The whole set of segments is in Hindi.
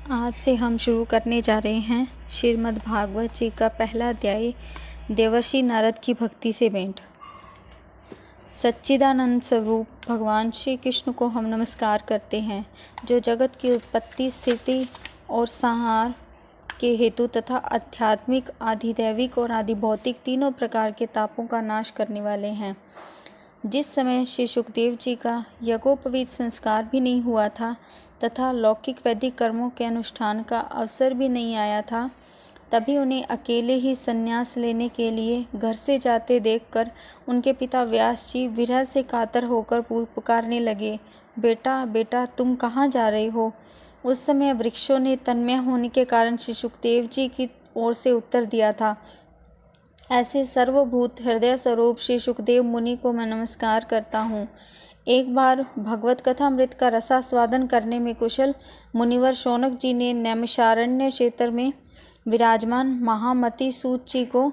आज से हम शुरू करने जा रहे हैं श्रीमद् भागवत जी का पहला अध्याय देवर्षि नारद की भक्ति से भेंट। सच्चिदानंद स्वरूप भगवान श्री कृष्ण को हम नमस्कार करते हैं, जो जगत की उत्पत्ति, स्थिति और संहार के हेतु तथा आध्यात्मिक, आधिदैविक और आधिभौतिक तीनों प्रकार के तापों का नाश करने वाले हैं। जिस समय श्री सुखदेव जी का यज्ञोपवीत संस्कार भी नहीं हुआ था तथा लौकिक वैदिक कर्मों के अनुष्ठान का अवसर भी नहीं आया था, तभी उन्हें अकेले ही संन्यास लेने के लिए घर से जाते देखकर उनके पिता व्यास जी विरह से कातर होकर पुकारने लगे, बेटा बेटा तुम कहाँ जा रहे हो। उस समय वृक्षों ने तन्मय होने के कारण श्री सुखदेव जी की ओर से उत्तर दिया था, ऐसे सर्वभूत हृदय स्वरूप श्री सुखदेव मुनि को मैं नमस्कार करता हूँ। एक बार भगवत कथामृत का रसास्वादन करने में कुशल मुनिवर शौनक जी ने नैमिषारण्य क्षेत्र में विराजमान महामति सूत जी को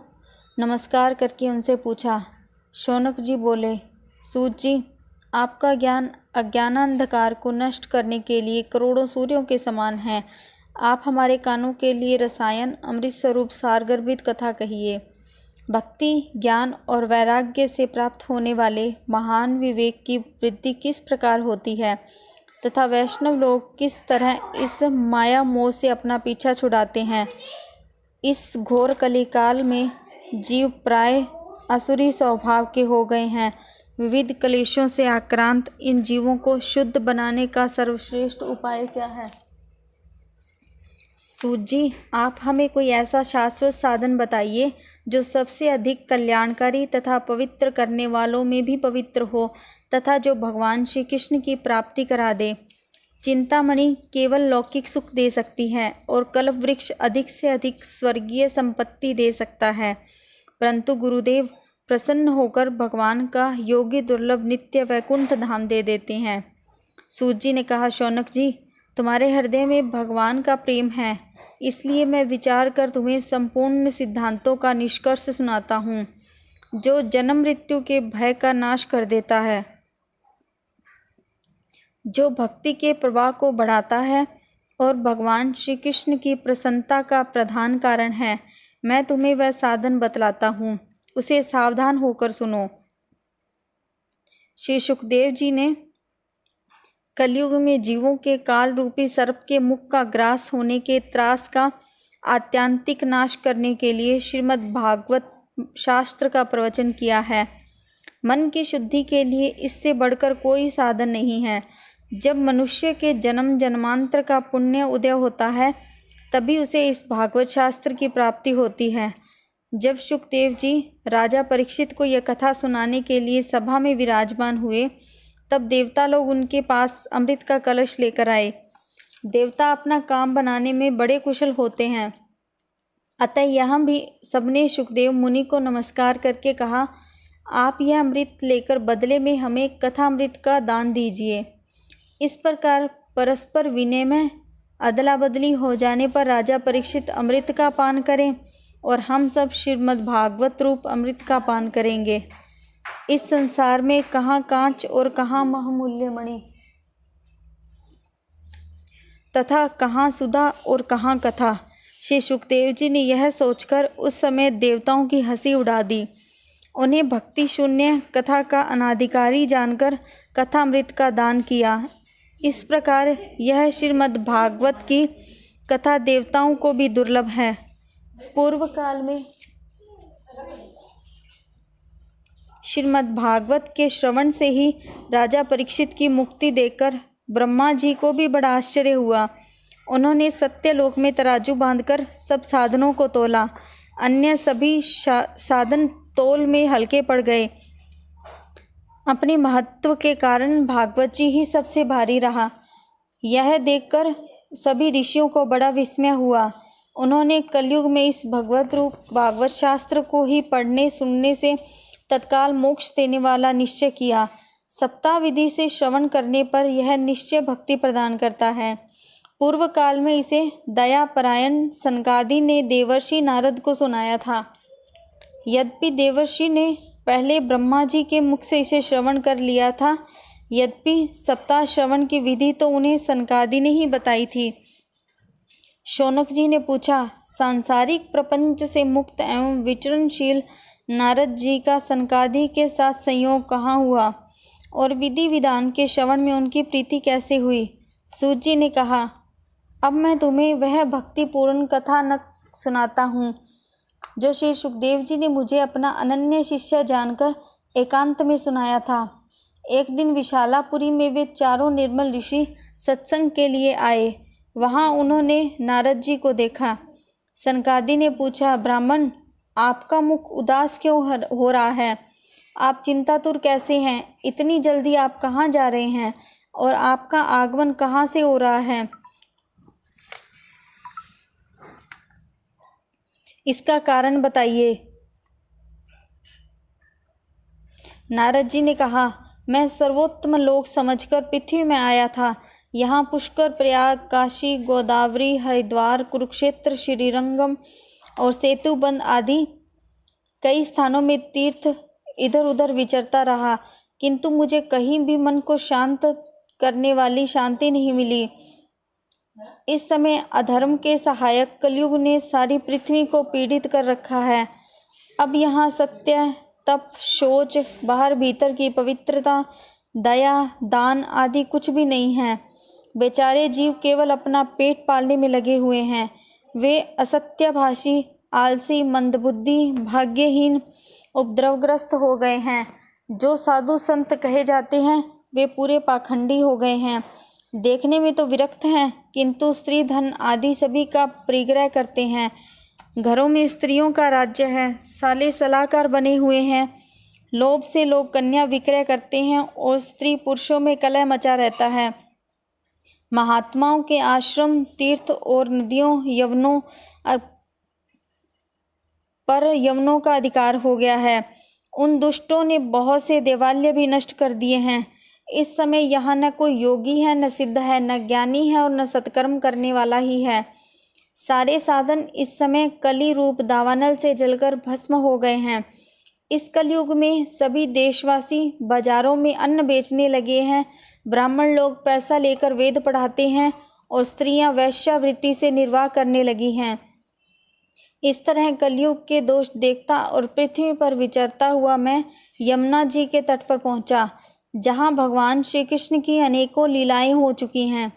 नमस्कार करके उनसे पूछा। शौनक जी बोले, सूत जी, आपका ज्ञान अज्ञानांधकार को नष्ट करने के लिए करोड़ों सूर्यों के समान है। आप हमारे कानों के लिए रसायन अमृत स्वरूप सारगर्भित कथा कहिए। भक्ति, ज्ञान और वैराग्य से प्राप्त होने वाले महान विवेक की वृद्धि किस प्रकार होती है तथा वैष्णव लोग किस तरह इस माया मोह से अपना पीछा छुड़ाते हैं। इस घोर कलिकाल में जीव प्राय असुरी स्वभाव के हो गए हैं। विविध क्लेशों से आक्रांत इन जीवों को शुद्ध बनाने का सर्वश्रेष्ठ उपाय क्या है। सूत जी, आप हमें कोई ऐसा शाश्वत साधन बताइए जो सबसे अधिक कल्याणकारी तथा पवित्र करने वालों में भी पवित्र हो तथा जो भगवान श्री कृष्ण की प्राप्ति करा दे। चिंतामणि केवल लौकिक सुख दे सकती है और कल्प वृक्ष अधिक से अधिक स्वर्गीय संपत्ति दे सकता है, परंतु गुरुदेव प्रसन्न होकर भगवान का योग्य दुर्लभ नित्य वैकुंठ धाम दे देते हैं। सूत जी ने कहा, शौनक जी, तुम्हारे हृदय में भगवान का प्रेम है, इसलिए मैं विचार कर तुम्हें संपूर्ण सिद्धांतों का निष्कर्ष सुनाता हूँ, जो जन्म मृत्यु के भय का नाश कर देता है, जो भक्ति के प्रवाह को बढ़ाता है और भगवान श्री कृष्ण की प्रसन्नता का प्रधान कारण है। मैं तुम्हें वह साधन बतलाता हूँ, उसे सावधान होकर सुनो। श्री सुखदेव जी ने कलयुग में जीवों के काल रूपी सर्प के मुख का ग्रास होने के त्रास का आत्यांतिक नाश करने के लिए श्रीमद् भागवत शास्त्र का प्रवचन किया है। मन की शुद्धि के लिए इससे बढ़कर कोई साधन नहीं है। जब मनुष्य के जन्म जन्मांतर का पुण्य उदय होता है, तभी उसे इस भागवत शास्त्र की प्राप्ति होती है। जब सुखदेव जी राजा परीक्षित को यह कथा सुनाने के लिए सभा में विराजमान हुए, तब देवता लोग उनके पास अमृत का कलश लेकर आए। देवता अपना काम बनाने में बड़े कुशल होते हैं, अतः यहाँ भी सबने सुखदेव मुनि को नमस्कार करके कहा, आप यह अमृत लेकर बदले में हमें कथा अमृत का दान दीजिए। इस प्रकार परस्पर विनिमय अदला बदली हो जाने पर राजा परीक्षित अमृत का पान करें और हम सब श्रीमद् भागवत रूप अमृत का पान करेंगे। इस संसार में कहाँ कांच और कहाँ बहुमूल्य मणि तथा कहाँ सुधा और कहाँ कथा। श्री सुखदेव जी ने यह सोचकर उस समय देवताओं की हंसी उड़ा दी। उन्हें भक्ति शून्य कथा का अनाधिकारी जानकर कथामृत का दान किया। इस प्रकार यह श्रीमद् भागवत की कथा देवताओं को भी दुर्लभ है। पूर्व काल में श्रीमद् भागवत के श्रवण से ही राजा परीक्षित की मुक्ति देखकर ब्रह्मा जी को भी बड़ा आश्चर्य हुआ। उन्होंने सत्यलोक में तराजू बांधकर सब साधनों को तोला। अन्य सभी साधन तोल में हल्के पड़ गए। अपने महत्व के कारण भागवत जी ही सबसे भारी रहा। यह देखकर सभी ऋषियों को बड़ा विस्मय हुआ। उन्होंने कलयुग में इस भगवत रूप भागवत शास्त्र को ही पढ़ने सुनने से तत्काल मोक्ष देने वाला निश्चय किया। सप्ताह विधि से श्रवण करने पर यह निश्चय भक्ति प्रदान करता है। पूर्व काल में इसे दया परायण सनकादि ने देवर्षि नारद को सुनाया था। यद्यपि देवर्षि ने पहले ब्रह्मा जी के मुख से इसे श्रवण कर लिया था, यद्यपि सप्ताह श्रवण की विधि तो उन्हें सनकादि ने ही बताई थी। शौनक जी ने पूछा, सांसारिक प्रपंच से मुक्त एवं विचरणशील नारद जी का सनकादि के साथ संयोग कहाँ हुआ और विधि विधान के श्रवण में उनकी प्रीति कैसे हुई? सूत जी ने कहा, अब मैं तुम्हें वह भक्तिपूर्ण कथा न सुनाता हूँ जो श्री सुखदेव जी ने मुझे अपना अनन्य शिष्य जानकर एकांत में सुनाया था। एक दिन विशालापुरी में वे चारों निर्मल ऋषि सत्संग के लिए आए। वहाँ उन्होंने नारद जी को देखा। सनकादि ने पूछा, ब्राह्मण, आपका मुख उदास क्यों हो रहा है? आप चिंतातुर कैसे हैं? इतनी जल्दी आप कहाँ जा रहे हैं और आपका आगमन कहाँ से हो रहा है? इसका कारण बताइए। नारद जी ने कहा, मैं सर्वोत्तम लोक समझकर पृथ्वी में आया था। यहाँ पुष्कर, प्रयाग, काशी, गोदावरी, हरिद्वार, कुरुक्षेत्र, श्रीरंगम और सेतुबंद आदि कई स्थानों में तीर्थ इधर उधर विचरता रहा, किंतु मुझे कहीं भी मन को शांत करने वाली शांति नहीं मिली। इस समय अधर्म के सहायक कलयुग ने सारी पृथ्वी को पीड़ित कर रखा है। अब यहाँ सत्य, तप, शौच, बाहर भीतर की पवित्रता, दया, दान आदि कुछ भी नहीं है। बेचारे जीव केवल अपना पेट पालने में लगे हुए हैं। वे असत्यभाषी, आलसी, मंदबुद्धि, भाग्यहीन, उपद्रवग्रस्त हो गए हैं। जो साधु संत कहे जाते हैं वे पूरे पाखंडी हो गए हैं। देखने में तो विरक्त हैं, किंतु स्त्री धन आदि सभी का परिग्रह करते हैं। घरों में स्त्रियों का राज्य है। साले सलाहकार बने हुए हैं। लोभ से लोग कन्या विक्रय करते हैं और स्त्री पुरुषों में कलह मचा रहता है। महात्माओं के आश्रम, तीर्थ और नदियों, यवनों पर यवनों का अधिकार हो गया है। उन दुष्टों ने बहुत से देवालय भी नष्ट कर दिए हैं। इस समय यहाँ न कोई योगी है, न सिद्ध है, न ज्ञानी है और न सत्कर्म करने वाला ही है। सारे साधन इस समय कली रूप दावानल से जलकर भस्म हो गए हैं। इस कलयुग में सभी देशवासी बाजारों में अन्न बेचने लगे हैं। ब्राह्मण लोग पैसा लेकर वेद पढ़ाते हैं और स्त्रियां वैश्यावृत्ति से निर्वाह करने लगी हैं। इस तरह कलयुग के दोष देखता और पृथ्वी पर विचरता हुआ मैं यमुना जी के तट पर पहुंचा, जहां भगवान श्री कृष्ण की अनेकों लीलाएं हो चुकी हैं।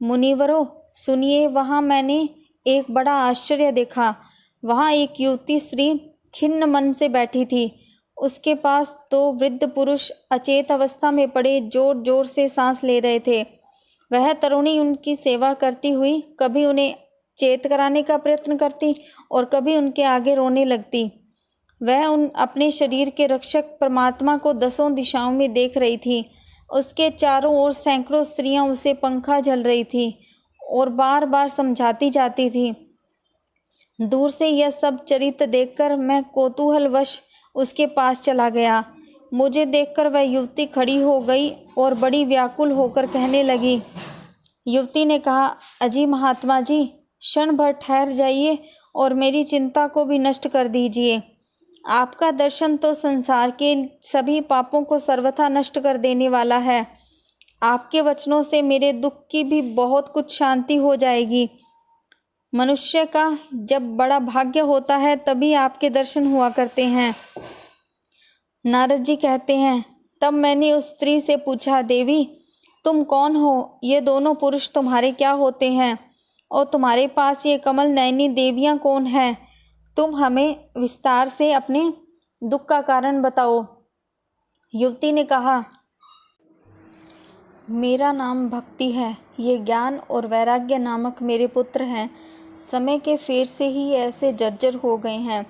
मुनिवरों, सुनिए, वहां मैंने एक बड़ा आश्चर्य देखा। वहां एक युवती स्त्री खिन्न मन से बैठी थी। उसके पास दो वृद्ध पुरुष अचेत अवस्था में पड़े जोर जोर से सांस ले रहे थे। वह तरुणी उनकी सेवा करती हुई कभी उन्हें चेत कराने का प्रयत्न करती और कभी उनके आगे रोने लगती। वह अपने शरीर के रक्षक परमात्मा को दसों दिशाओं में देख रही थी। उसके चारों ओर सैकड़ों स्त्रियां उसे पंखा झल रही थी और बार बार समझाती जाती थी। दूर से यह सब चरित्र देखकर मैं कौतूहलवश उसके पास चला गया। मुझे देखकर वह युवती खड़ी हो गई और बड़ी व्याकुल होकर कहने लगी। युवती ने कहा, अजी महात्मा जी, क्षण भर ठहर जाइए और मेरी चिंता को भी नष्ट कर दीजिए। आपका दर्शन तो संसार के सभी पापों को सर्वथा नष्ट कर देने वाला है। आपके वचनों से मेरे दुख की भी बहुत कुछ शांति हो जाएगी। मनुष्य का जब बड़ा भाग्य होता है तभी आपके दर्शन हुआ करते हैं। नारद जी कहते हैं, तब मैंने उस स्त्री से पूछा, देवी तुम कौन हो? ये दोनों पुरुष तुम्हारे क्या होते हैं और तुम्हारे पास ये कमल नयनी देवियां कौन हैं? तुम हमें विस्तार से अपने दुख का कारण बताओ। युवती ने कहा, मेरा नाम भक्ति है। ये ज्ञान और वैराग्य नामक मेरे पुत्र हैं। समय के फेर से ही ऐसे जर्जर हो गए हैं।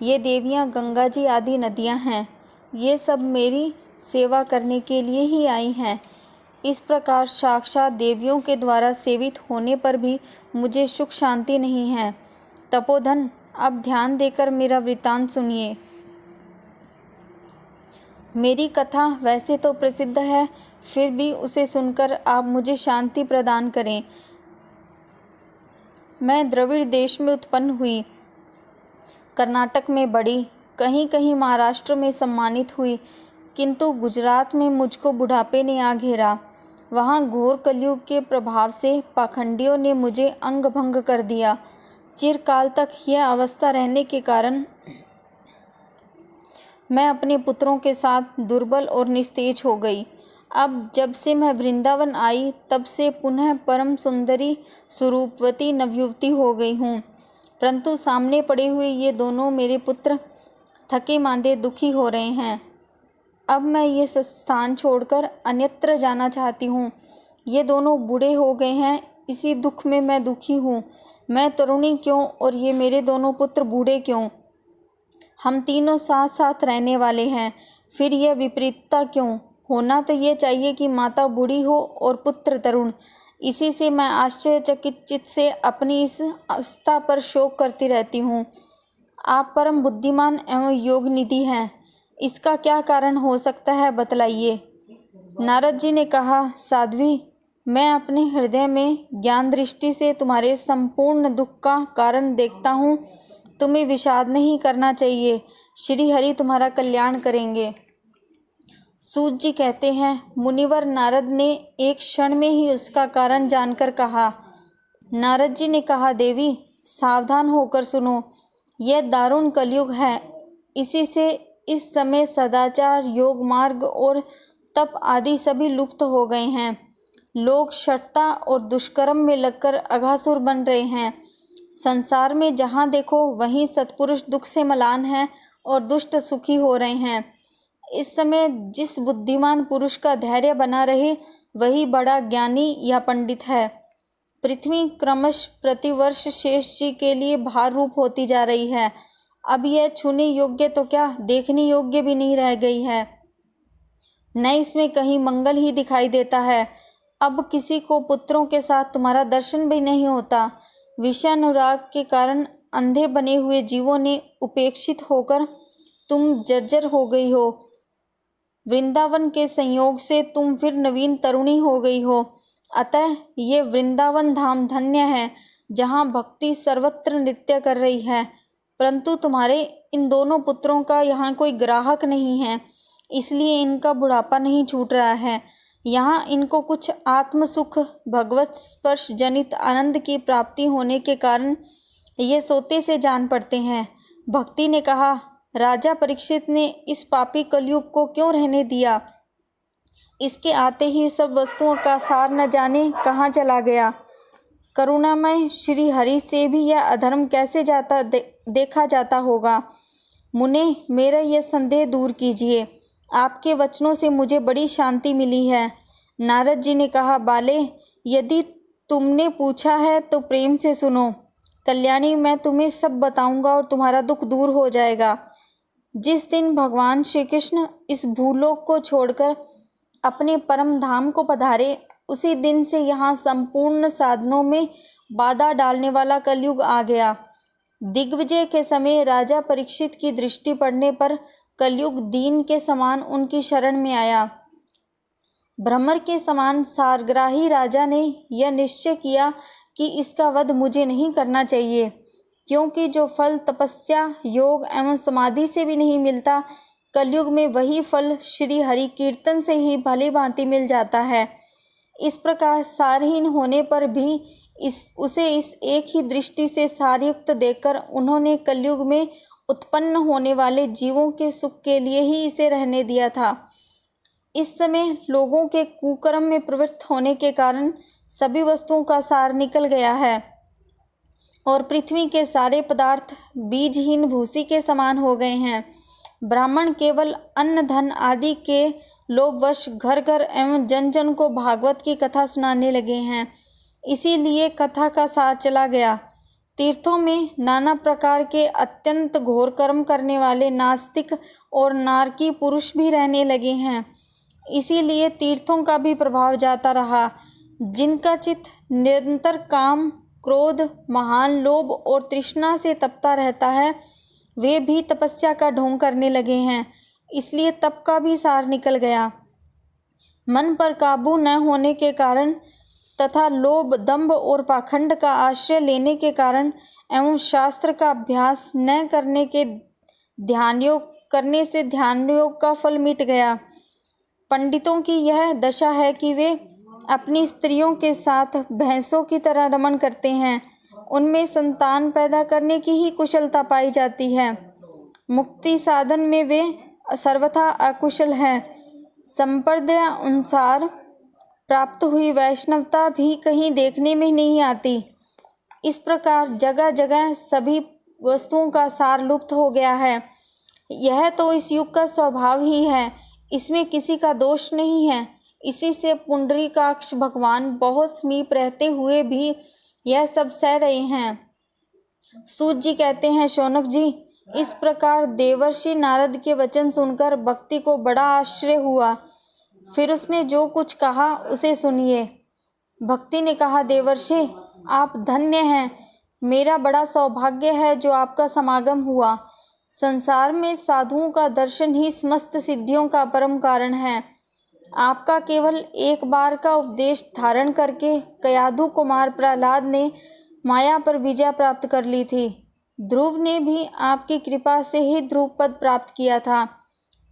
ये देवियां गंगा जी आदि नदियां हैं। ये सब मेरी सेवा करने के लिए ही आई हैं। इस प्रकार साक्षात देवियों के द्वारा सेवित होने पर भी मुझे सुख शांति नहीं है। तपोधन, अब ध्यान देकर मेरा वृत्तांत सुनिए। मेरी कथा वैसे तो प्रसिद्ध है, फिर भी उसे सुनकर आप मुझे शांति प्रदान करें। मैं द्रविड़ देश में उत्पन्न हुई, कर्नाटक में बढ़ी, कहीं कहीं महाराष्ट्र में सम्मानित हुई, किंतु गुजरात में मुझको बुढ़ापे ने आ घेरा। वहाँ घोर कलयुग के प्रभाव से पाखंडियों ने मुझे अंग भंग कर दिया। चिरकाल तक यह अवस्था रहने के कारण मैं अपने पुत्रों के साथ दुर्बल और निस्तेज हो गई। अब जब से मैं वृंदावन आई तब से पुनः परम सुंदरी स्वरूपवती नवयुवती हो गई हूँ, परंतु सामने पड़े हुए ये दोनों मेरे पुत्र थके मांदे दुखी हो रहे हैं। अब मैं ये स्थान छोड़कर अन्यत्र जाना चाहती हूँ। ये दोनों बूढ़े हो गए हैं, इसी दुख में मैं दुखी हूँ। मैं तरुणी क्यों और ये मेरे दोनों पुत्र बूढ़े क्यों? हम तीनों साथ साथ रहने वाले हैं, फिर यह विपरीतता क्यों? होना तो ये चाहिए कि माता बूढ़ी हो और पुत्र तरुण। इसी से मैं आश्चर्यचकित चित्त से अपनी इस अवस्था पर शोक करती रहती हूँ। आप परम बुद्धिमान एवं योग निधि हैं, इसका क्या कारण हो सकता है, बतलाइए। नारद जी ने कहा, साध्वी, मैं अपने हृदय में ज्ञान दृष्टि से तुम्हारे संपूर्ण दुख का कारण देखता हूँ। तुम्हें विषाद नहीं करना चाहिए, श्री हरि तुम्हारा कल्याण करेंगे। सूत जी कहते हैं, मुनिवर नारद ने एक क्षण में ही उसका कारण जानकर कहा। नारद जी ने कहा, देवी सावधान होकर सुनो, यह दारुण कलयुग है। इसी से इस समय सदाचार, योग मार्ग और तप आदि सभी लुप्त हो गए हैं। लोग शठता और दुष्कर्म में लगकर अघासुर बन रहे हैं। संसार में जहाँ देखो वहीं सत्पुरुष दुख से मलान हैं और दुष्ट सुखी हो रहे हैं। इस समय जिस बुद्धिमान पुरुष का धैर्य बना रहे वही बड़ा ज्ञानी या पंडित है। पृथ्वी क्रमश प्रतिवर्ष शेष जी के लिए भार रूप होती जा रही है। अब यह छूने योग्य तो क्या, देखने योग्य भी नहीं रह गई है। न इसमें कहीं मंगल ही दिखाई देता है। अब किसी को पुत्रों के साथ तुम्हारा दर्शन भी नहीं होता। विषयानुराग के कारण अंधे बने हुए जीवों ने उपेक्षित होकर तुम जर्जर हो गई हो। वृंदावन के संयोग से तुम फिर नवीन तरुणी हो गई हो। अतः ये वृंदावन धाम धन्य है, जहाँ भक्ति सर्वत्र नृत्य कर रही है। परंतु तुम्हारे इन दोनों पुत्रों का यहाँ कोई ग्राहक नहीं है, इसलिए इनका बुढ़ापा नहीं छूट रहा है। यहाँ इनको कुछ आत्म सुख, भगवत स्पर्श जनित आनंद की प्राप्ति होने के कारण ये सोते से जान पड़ते हैं। भक्ति ने कहा, राजा परीक्षित ने इस पापी कलयुग को क्यों रहने दिया? इसके आते ही सब वस्तुओं का सार न जाने कहाँ चला गया। करुणामय श्री हरि से भी यह अधर्म कैसे देखा जाता होगा। मुने, मेरा यह संदेह दूर कीजिए। आपके वचनों से मुझे बड़ी शांति मिली है। नारद जी ने कहा, बाले, यदि तुमने पूछा है तो प्रेम से सुनो। कल्याणी, मैं तुम्हें सब बताऊंगा और तुम्हारा दुख दूर हो जाएगा। जिस दिन भगवान श्री कृष्ण इस भूलोक को छोड़कर अपने परम धाम को पधारे, उसी दिन से यहाँ संपूर्ण साधनों में बाधा डालने वाला कलयुग आ गया। दिग्विजय के समय राजा परीक्षित की दृष्टि पड़ने पर कलयुग दीन के समान उनकी शरण में आया। भ्रमर के समान सारग्राही राजा ने यह निश्चय किया कि इसका वध मुझे नहीं करना चाहिए, क्योंकि जो फल तपस्या, योग एवं समाधि से भी नहीं मिलता, कलयुग में वही फल श्री हरि कीर्तन से ही भली भांति मिल जाता है। इस प्रकार सारहीन होने पर भी उसे इस एक ही दृष्टि से सारयुक्त देखकर उन्होंने कलयुग में उत्पन्न होने वाले जीवों के सुख के लिए ही इसे रहने दिया था। इस समय लोगों के कुकर्म में प्रवृत्त होने के कारण सभी वस्तुओं का सार निकल गया है और पृथ्वी के सारे पदार्थ बीजहीन भूसी के समान हो गए हैं। ब्राह्मण केवल अन्न धन आदि के लोभवश घर घर एवं जन जन को भागवत की कथा सुनाने लगे हैं। इसीलिए कथा का सार चला गया। तीर्थों में नाना प्रकार के अत्यंत घोर कर्म करने वाले नास्तिक और नारकी पुरुष भी रहने लगे हैं। इसीलिए तीर्थों का भी प्रभाव जाता रहा। जिनका चित्त निरंतर काम, क्रोध, महान लोभ और तृष्णा से तपता रहता है, वे भी तपस्या का ढोंग करने लगे हैं। इसलिए तप का भी सार निकल गया। मन पर काबू न होने के कारण तथा लोभ, दंभ और पाखंड का आश्रय लेने के कारण एवं शास्त्र का अभ्यास न करने के ध्यान योग करने से ध्यान योग का फल मिट गया। पंडितों की यह दशा है कि वे अपनी स्त्रियों के साथ भैंसों की तरह रमण करते हैं। उनमें संतान पैदा करने की ही कुशलता पाई जाती है। मुक्ति साधन में वे सर्वथा अकुशल हैं। संप्रदाय अनुसार प्राप्त हुई वैष्णवता भी कहीं देखने में नहीं आती। इस प्रकार जगह जगह सभी वस्तुओं का सार लुप्त हो गया है। यह तो इस युग का स्वभाव ही है, इसमें किसी का दोष नहीं है। इसी से पुंडरीकाक्ष भगवान बहुत समीप रहते हुए भी यह सब सह रहे हैं। सूत जी कहते हैं, शौनक जी, इस प्रकार देवर्षि नारद के वचन सुनकर भक्ति को बड़ा आश्चर्य हुआ। फिर उसने जो कुछ कहा उसे सुनिए। भक्ति ने कहा, देवर्षि, आप धन्य हैं। मेरा बड़ा सौभाग्य है जो आपका समागम हुआ। संसार में साधुओं का दर्शन ही समस्त सिद्धियों का परम कारण है। आपका केवल एक बार का उपदेश धारण करके कयाधु कुमार प्रहलाद ने माया पर विजय प्राप्त कर ली थी। ध्रुव ने भी आपकी कृपा से ही ध्रुव पद प्राप्त किया था।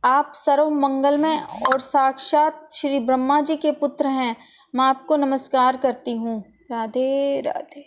आप सर्व मंगलमय और साक्षात श्री ब्रह्मा जी के पुत्र हैं। मैं आपको नमस्कार करती हूँ। राधे राधे।